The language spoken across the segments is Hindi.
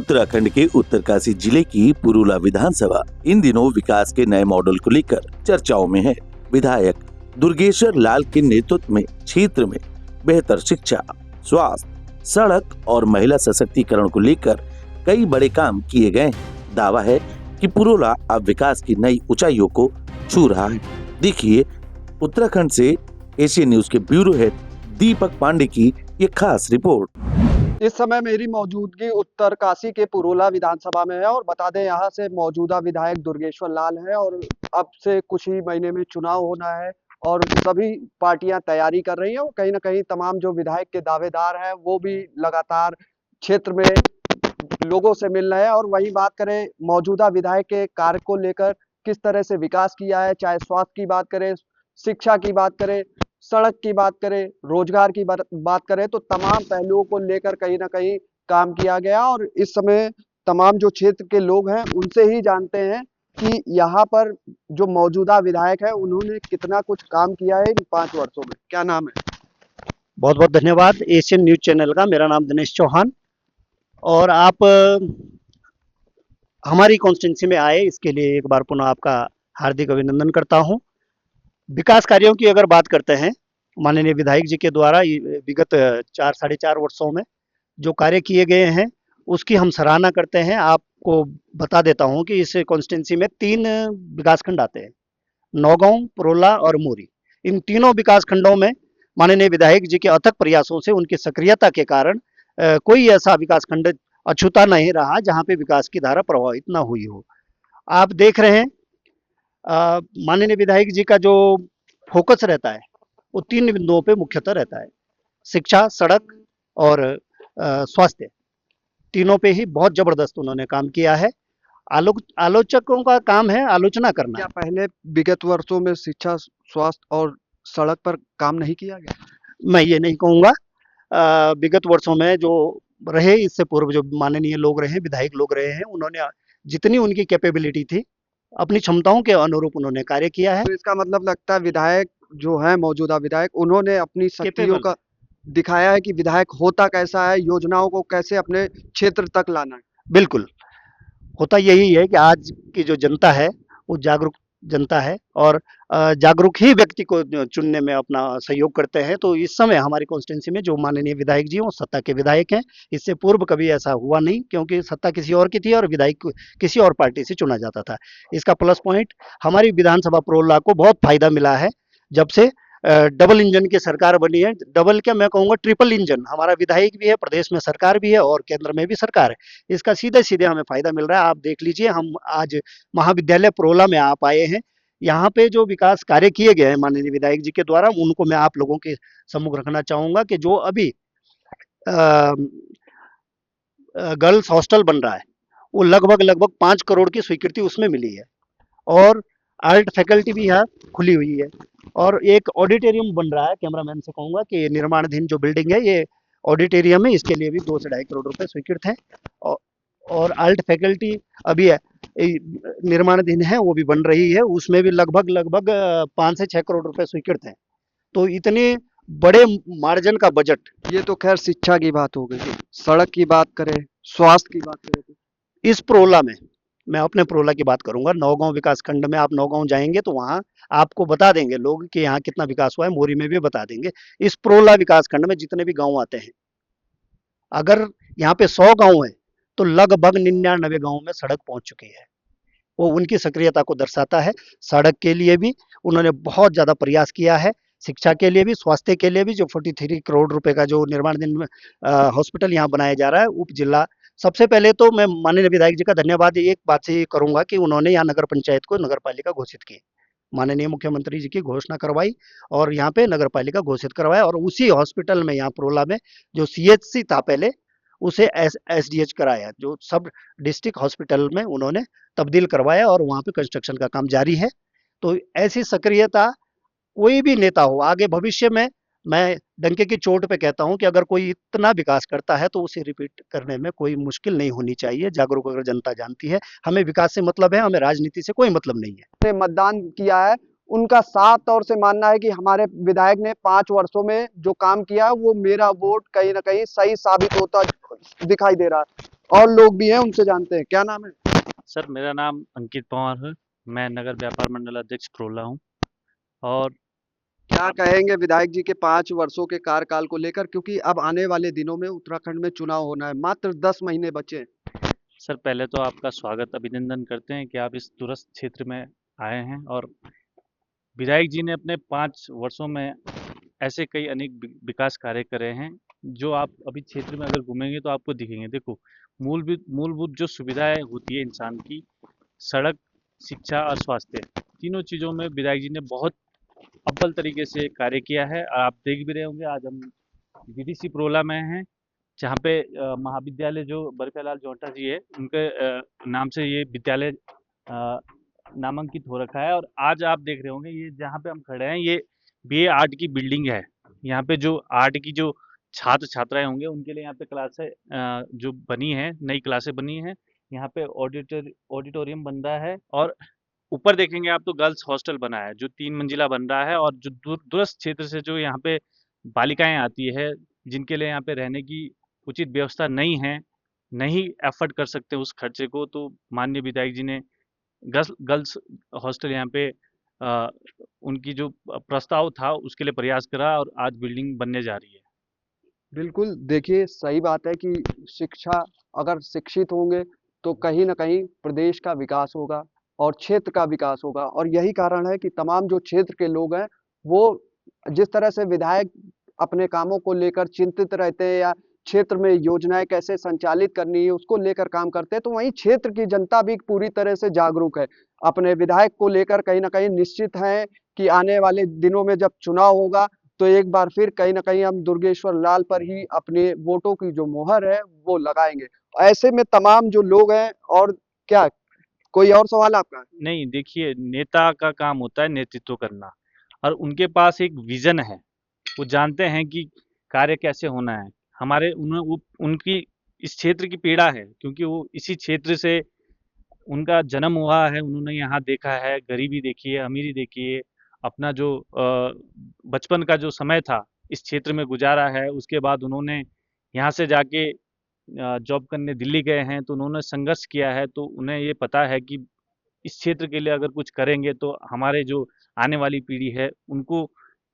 उत्तराखंड के उत्तरकाशी जिले की पुरुला विधानसभा इन दिनों विकास के नए मॉडल को लेकर चर्चाओं में है। विधायक दुर्गेश्वर लाल के नेतृत्व में क्षेत्र में बेहतर शिक्षा, स्वास्थ्य, सड़क और महिला सशक्तिकरण को लेकर कई बड़े काम किए गए हैं। दावा है कि पुरुला अब विकास की नई ऊंचाइयों को छू रहा है। देखिए उत्तराखंड से एशियन न्यूज के ब्यूरो हेड दीपक पांडे की ये खास रिपोर्ट। इस समय मेरी मौजूदगी उत्तरकाशी के पुरुला विधानसभा में है और बता दें यहाँ से मौजूदा विधायक दुर्गेश्वर लाल है और अब से कुछ ही महीने में चुनाव होना है और सभी पार्टियां तैयारी कर रही हैं और कहीं ना कहीं तमाम जो विधायक के दावेदार हैं वो भी लगातार क्षेत्र में लोगों से मिल रहे हैं। और वही बात करें मौजूदा विधायक के कार्य को लेकर, किस तरह से विकास किया है, चाहे स्वास्थ्य की बात करें, शिक्षा की बात करें, सड़क की बात करें, रोजगार की बात करें, तो तमाम पहलुओं को लेकर कहीं ना कहीं काम किया गया। और इस समय तमाम जो क्षेत्र के लोग हैं उनसे ही जानते हैं कि यहाँ पर जो मौजूदा विधायक है उन्होंने कितना कुछ काम किया है इन 5 वर्षों में। क्या नाम है? बहुत बहुत धन्यवाद एशियन न्यूज चैनल का। मेरा नाम दिनेश चौहान और आप हमारी कॉन्स्टिट्यूंसी में आए इसके लिए एक बार पुनः आपका हार्दिक अभिनंदन करता हूं। विकास कार्यों की अगर बात करते हैं, माननीय विधायक जी के द्वारा विगत 4-4.5 वर्षों में जो कार्य किए गए हैं उसकी हम सराहना करते हैं। आपको बता देता हूं कि इस कॉन्स्टिट्यूंसी में 3 विकासखंड आते हैं, नौगांव, पुरोला और मोरी। इन तीनों विकासखंडों में माननीय विधायक जी के अथक प्रयासों से, उनकी सक्रियता के कारण कोई ऐसा विकासखंड अछूता नहीं रहा जहां पे विकास की धारा प्रभावित ना हुई हो। आप देख रहे हैं माननीय विधायक जी का जो फोकस रहता है वो 3 बिंदुओं पे मुख्यतः रहता है, शिक्षा, सड़क और स्वास्थ्य। तीनों पे ही बहुत जबरदस्त उन्होंने काम किया है। आलोचकों का काम है आलोचना करना। क्या पहले विगत वर्षों में शिक्षा, स्वास्थ्य और सड़क पर काम नहीं किया गया? मैं ये नहीं कहूँगा। विगत वर्षों में जो रहे, इससे पूर्व जो माननीय लोग रहे, विधायक लोग रहे हैं, उन्होंने जितनी उनकी कैपेबिलिटी थी अपनी क्षमताओं के अनुरूप उन्होंने कार्य किया है। तो इसका मतलब लगता है विधायक जो है मौजूदा विधायक, उन्होंने अपनी शक्तियों का दिखाया है कि विधायक होता कैसा है, योजनाओं को कैसे अपने क्षेत्र तक लाना है। बिल्कुल, होता यही है कि आज की जो जनता है वो जागरूक जनता है और जागरूक ही व्यक्ति को चुनने में अपना सहयोग करते हैं। तो इस समय हमारी कॉन्स्टिट्यूंसी में जो माननीय विधायक जी हैं वो सत्ता के विधायक हैं। इससे पूर्व कभी ऐसा हुआ नहीं, क्योंकि सत्ता किसी और की थी और विधायक किसी और पार्टी से चुना जाता था। इसका प्लस पॉइंट हमारी विधानसभा पुरोला को बहुत फायदा मिला है जब से डबल इंजन की सरकार बनी है। डबल क्या, मैं कहूँगा ट्रिपल इंजन। हमारा विधायक भी है, प्रदेश में सरकार भी है और केंद्र में भी सरकार है। इसका सीधे सीधे हमें फायदा मिल रहा है। आप देख लीजिए, हम आज महाविद्यालय पुरोला में आप आए हैं। यहाँ पे जो विकास कार्य किए गए हैं माननीय विधायक जी के द्वारा, उनको मैं आप लोगों के सम्मुख रखना चाहूँगा कि जो अभी गर्ल्स हॉस्टल बन रहा है वो लगभग 5 करोड़ की स्वीकृति उसमें मिली है और आर्ट फैकल्टी भी यहाँ खुली हुई है और एक ऑडिटोरियम बन रहा है। कैमरामैन से कहूँगा कि निर्माणाधीन जो बिल्डिंग है ये ऑडिटोरियम है, इसके लिए भी 2 से 2.5 करोड़ रुपए स्वीकृत है और आर्ट फैकल्टी अभी है निर्माणाधीन है, वो भी बन रही है, उसमें भी लगभग 5 से 6 करोड़ रुपए स्वीकृत है। तो इतने बड़े मार्जिन का बजट। ये तो खैर शिक्षा की बात हो गई। सड़क की बात करें, स्वास्थ्य की बात करें, तो इस पुरोला में मैं अपने पुरोला की बात करूंगा। नौगांव विकास खंड में आप नौगांव जाएंगे तो वहां आपको बता देंगे लोग कि यहाँ कितना विकास हुआ है। मोरी में भी बता देंगे। इस पुरोला विकास खंड में जितने भी गांव आते हैं, अगर यहाँ पे 100 गांव है तो लगभग 99 गांव में सड़क पहुंच चुकी है। वो उनकी सक्रियता को दर्शाता है। सड़क के लिए भी उन्होंने बहुत ज्यादा प्रयास किया है, शिक्षा के लिए भी, स्वास्थ्य के लिए भी। जो 43 करोड़ रुपए का जो निर्माणाधीन हॉस्पिटल यहाँ बनाया जा रहा है उप जिला, सबसे पहले तो मैं माननीय विधायक जी का धन्यवाद एक बात से करूंगा कि उन्होंने यहाँ नगर पंचायत को नगर पालिका घोषित की। माननीय मुख्यमंत्री जी की घोषणा करवाई और यहाँ पे नगर पालिका घोषित करवाया और उसी हॉस्पिटल में, यहाँ पुरोला में जो CHC था पहले, उसे SDH कराया, जो सब डिस्ट्रिक्ट हॉस्पिटल में उन्होंने तब्दील करवाया और वहाँ पे कंस्ट्रक्शन का काम जारी है। तो ऐसी सक्रियता कोई भी नेता हो आगे भविष्य में, मैं डंके की चोट पे कहता हूं कि अगर कोई इतना विकास करता है तो उसे रिपीट करने में कोई मुश्किल नहीं होनी चाहिए। जागरूक अगर जनता जानती है, हमें विकास से मतलब है, हमें राजनीति से कोई मतलब नहीं है। मतदान किया है, उनका साफ तौर से मानना है कि हमारे विधायक ने 5 वर्षों में जो काम किया है वो मेरा वोट कहीं ना कहीं सही साबित होता दिखाई दे रहा है। और लोग भी हैं, उनसे जानते हैं। क्या नाम है? सर मेरा नाम अंकित पवार है। मैं नगर व्यापार मंडल अध्यक्ष प्रोला हूँ। और क्या कहेंगे विधायक जी के 5 वर्षों के कार्यकाल को लेकर, क्योंकि अब आने वाले दिनों में उत्तराखंड में चुनाव होना है, मात्र 10 महीने बचे हैं। सर पहले तो आपका स्वागत अभिनंदन करते हैं कि आप इस दूरस्थ क्षेत्र में आए हैं और विधायक जी ने अपने 5 वर्षों में ऐसे कई अनेक विकास कार्य करे हैं जो आप अभी क्षेत्र में अगर घूमेंगे तो आपको दिखेंगे। देखो, मूलभूत मूलभूत जो सुविधाएं होती है इंसान की, सड़क, शिक्षा और स्वास्थ्य, तीनों चीज़ों में विधायक जी ने बहुत अव्वल तरीके से कार्य किया है। और आप देख भी रहे होंगे, आज हम बीडीसी प्रोला में हैं, जहाँ पे महाविद्यालय जो बरकलाल जोटा जी है उनके नाम से ये विद्यालय अ, नामांकित हो रखा है। और आज आप देख रहे होंगे, ये जहाँ पे हम खड़े हैं ये बीए आर्ट की बिल्डिंग है। यहाँ पे जो आर्ट की जो छात्र छात्राएं होंगे उनके लिए यहाँ पे क्लासें जो बनी है, नई क्लासें बनी हैं। यहाँ पे ऑडिटोरियम बन रहा है और ऊपर देखेंगे आप तो गर्ल्स हॉस्टल बना है जो 3 मंजिला बन रहा है। और जो दूरस्थ क्षेत्र से जो यहाँ पे बालिकाएं आती है, जिनके लिए यहाँ पे रहने की उचित व्यवस्था नहीं है, नहीं एफर्ट कर सकते उस खर्चे को, तो माननीय विधायक जी ने गर्ल्स गर्ल्स हॉस्टल यहाँ पे अ, उनकी जो प्रस्ताव था उसके लिए प्रयास करा और आज बिल्डिंग बनने जा रही है। बिल्कुल, देखिए सही बात है कि शिक्षा, अगर शिक्षित होंगे तो कहीं न कहीं प्रदेश का विकास होगा और क्षेत्र का विकास होगा। और यही कारण है कि तमाम जो क्षेत्र के लोग हैं, वो जिस तरह से विधायक अपने कामों को लेकर चिंतित रहते हैं या क्षेत्र में योजनाएँ कैसे संचालित करनी है, उसको लेकर काम करते हैं, तो वहीं क्षेत्र की जनता भी पूरी तरह से जागरूक है। अपने विधायक को लेकर कहीं न कहीं निश्चित हैं कि आने वाले दिनों में जब चुनाव होगा, तो एक बार फिर कहीं न कहीं हम दुर्गेश्वर लाल पर ही अपने वोटों की जो मुहर है, वो लगाएँगे। ऐसे में तमाम जो लोग हैं, और क्या कोई और सवाल आपका? नहीं, देखिए, नेता का काम होता है नेतृत्व करना और उनके पास एक विजन है। वो जानते हैं कि कार्य कैसे होना है। हमारे उनकी इस क्षेत्र की पीड़ा है, क्योंकि वो इसी क्षेत्र से उनका जन्म हुआ है। उन्होंने यहाँ देखा है, गरीबी देखी है, अमीरी देखी है। अपना जो बचपन का जो समय था इस क्षेत्र में गुजारा है। उसके बाद उन्होंने यहाँ से जाके जॉब करने दिल्ली गए हैं, तो उन्होंने संघर्ष किया है। तो उन्हें ये पता है कि इस क्षेत्र के लिए अगर कुछ करेंगे तो हमारे जो आने वाली पीढ़ी है उनको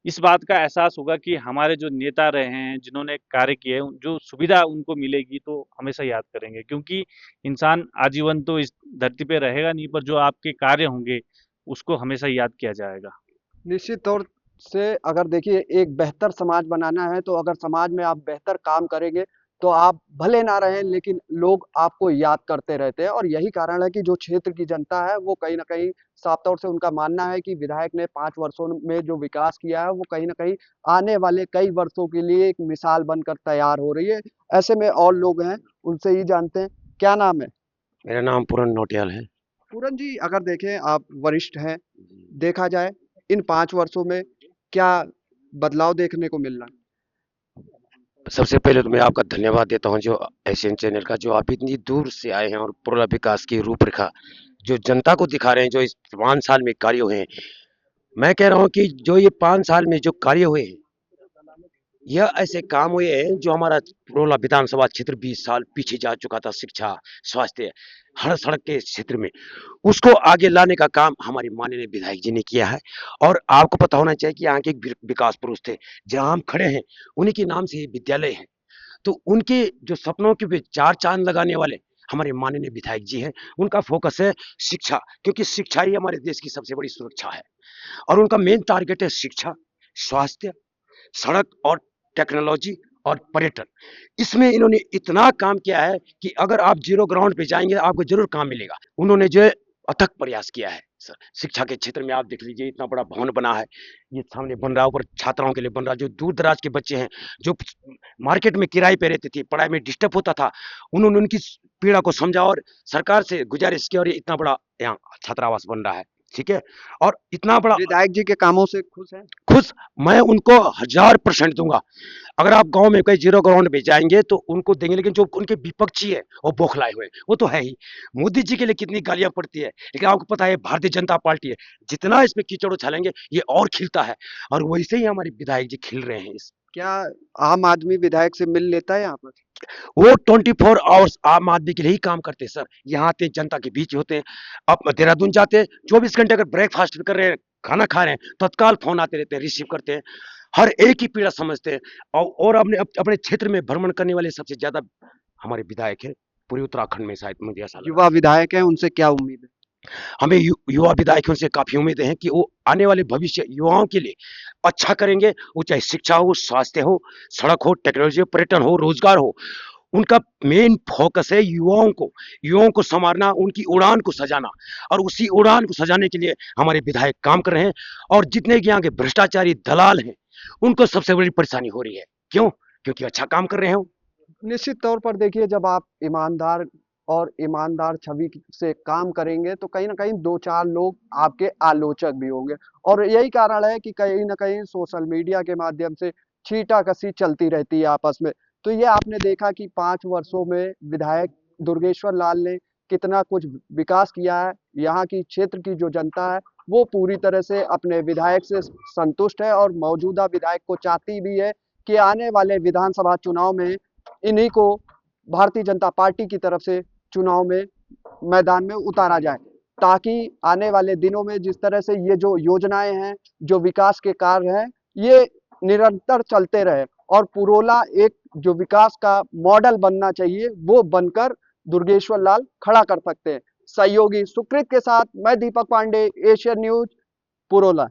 इस बात का एहसास होगा कि हमारे जो नेता रहे हैं, जिन्होंने कार्य किए हैं, जो सुविधा उनको मिलेगी तो हमेशा याद करेंगे। क्योंकि इंसान आजीवन तो इस धरती पे रहेगा नहीं, पर जो आपके कार्य होंगे उसको हमेशा याद किया जाएगा। निश्चित तौर से अगर देखिए एक बेहतर समाज बनाना है, तो अगर समाज में आप बेहतर काम करेंगे, तो आप भले ना रहें लेकिन लोग आपको याद करते रहते हैं। और यही कारण है कि जो क्षेत्र की जनता है, वो कहीं न कहीं साफ तौर से उनका मानना है कि विधायक ने 5 वर्षों में जो विकास किया है, वो कहीं न कहीं आने वाले कई वर्षों के लिए एक मिसाल बनकर तैयार हो रही है। ऐसे में और लोग हैं, उनसे ही जानते हैं। क्या नाम है? मेरा नाम पूरन नौटियाल है। पूरन जी, अगर देखें आप वरिष्ठ हैं, देखा जाए इन 5 वर्षों में क्या बदलाव देखने को मिल रहा है? सबसे पहले तो मैं आपका धन्यवाद देता हूं, जो एशियन चैनल का, जो आप इतनी दूर से आए हैं और पूरा विकास की रूपरेखा जो जनता को दिखा रहे हैं, जो इस 5 साल में कार्य हुए हैं। मैं कह रहा हूं कि जो ये 5 साल में जो कार्य हुए हैं, यह ऐसे काम हुए हैं जो हमारा पुरोला विधानसभा क्षेत्र 20 साल पीछे जा चुका था। शिक्षा, स्वास्थ्य, हर सड़क के क्षेत्र में उसको आगे लाने का काम हमारे माननीय विधायक जी ने किया है। और आपको पता होना चाहिए कि यहाँ के एक विकास पुरुष थे, जहाँ हम खड़े हैं उन्हीं के नाम से ये विद्यालय है। तो उनके जो सपनों के पे 4 चांद लगाने वाले हमारे माननीय विधायक जी हैं। उनका फोकस है शिक्षा, क्योंकि शिक्षा ही हमारे देश की सबसे बड़ी सुरक्षा है। और उनका मेन टारगेट है शिक्षा, स्वास्थ्य, सड़क और टेक्नोलॉजी और पर्यटन। इसमें इन्होंने इतना काम किया है कि अगर आप जीरो ग्राउंड पे जाएंगे आपको जरूर काम मिलेगा। उन्होंने जो है अथक प्रयास किया है सर। शिक्षा के क्षेत्र में आप देख लीजिए, इतना बड़ा भवन बना है, ये सामने बन रहा है, ऊपर छात्राओं के लिए बन रहा है। जो दूर दराज के बच्चे हैं, जो मार्केट में किराए पे रहते थे, पढ़ाई में डिस्टर्ब होता था, उन्होंने उनकी पीड़ा को समझा और सरकार से गुजारिश की और ये इतना बड़ा यहाँ छात्रावास बन रहा है। ठीक है, और इतना बड़ा विधायक जी के कामों से खुश हैं? खुश मैं उनको 1000% दूंगा। अगर आप गांव में कहीं जीरो ग्राउंड पे जाएंगे तो उनको देंगे, लेकिन जो उनके विपक्षी है वो बौखलाए हुए हैं, वो तो है ही। मोदी जी के लिए कितनी गालियां पड़ती है, लेकिन आपको पता है भारतीय जनता पार्टी है, जितना इसमें कीचड़ उछालेंगे ये और खिलता है। और वैसे ही हमारे विधायक जी खिल रहे हैं इस क्या आम आदमी विधायक से मिल लेता है यहाँ पर? वो 24 आवर्स आम आदमी के लिए ही काम करते हैं सर। यहाँ आते हैं, जनता के बीच होते हैं। अब देहरादून जाते हैं, 24 घंटे अगर ब्रेकफास्ट कर रहे हैं, खाना खा रहे हैं, तत्काल फोन आते रहते हैं, रिसीव करते हैं। हर एक की पीड़ा समझते हैं। और अपने क्षेत्र में भ्रमण करने वाले सबसे ज्यादा हमारे विधायक हैं, पूरे उत्तराखंड में शायद, मुझे ऐसा लगा। युवा विधायक है, उनसे क्या उम्मीद है? हमें युवा विधायकों से काफी उम्मीदें हैं कि वो आने वाले भविष्य युवाओं के लिए अच्छा करेंगे। वो चाहे शिक्षा हो, स्वास्थ्य हो, सड़क हो, टेक्नोलॉजी हो, पर्यटन हो, रोजगार हो। उनका मेन फोकस है युवाओं को संवारना, उनकी उड़ान को सजाना। और उसी उड़ान को सजाने के लिए हमारे विधायक काम कर रहे हैं। और जितने के यहाँ के भ्रष्टाचारी दलाल हैं, उनको सबसे बड़ी परेशानी हो रही है। क्यों? क्योंकि अच्छा काम कर रहे हैं वो। निश्चित तौर पर देखिए, जब आप ईमानदार छवि से काम करेंगे तो कहीं ना कहीं दो चार लोग आपके आलोचक भी होंगे, और यही कारण है कि कहीं ना कहीं सोशल मीडिया के माध्यम से छींटाकशी चलती रहती है आपस में। तो ये आपने देखा कि 5 वर्षों में विधायक दुर्गेश्वर लाल ने कितना कुछ विकास किया है। यहाँ की क्षेत्र की जो जनता है वो पूरी तरह से अपने विधायक से संतुष्ट है, और मौजूदा विधायक को चाहती भी है कि आने वाले विधानसभा चुनाव में इन्हीं को भारतीय जनता पार्टी की तरफ से चुनाव में मैदान में उतारा जाए, ताकि आने वाले दिनों में जिस तरह से ये जो योजनाएं हैं, जो विकास के कार्य हैं, ये निरंतर चलते रहे, और पुरोला एक जो विकास का मॉडल बनना चाहिए वो बनकर दुर्गेश्वर लाल खड़ा कर सकते हैं। सहयोगी सुकृत के साथ मैं दीपक पांडे, एशियन न्यूज, पुरोला।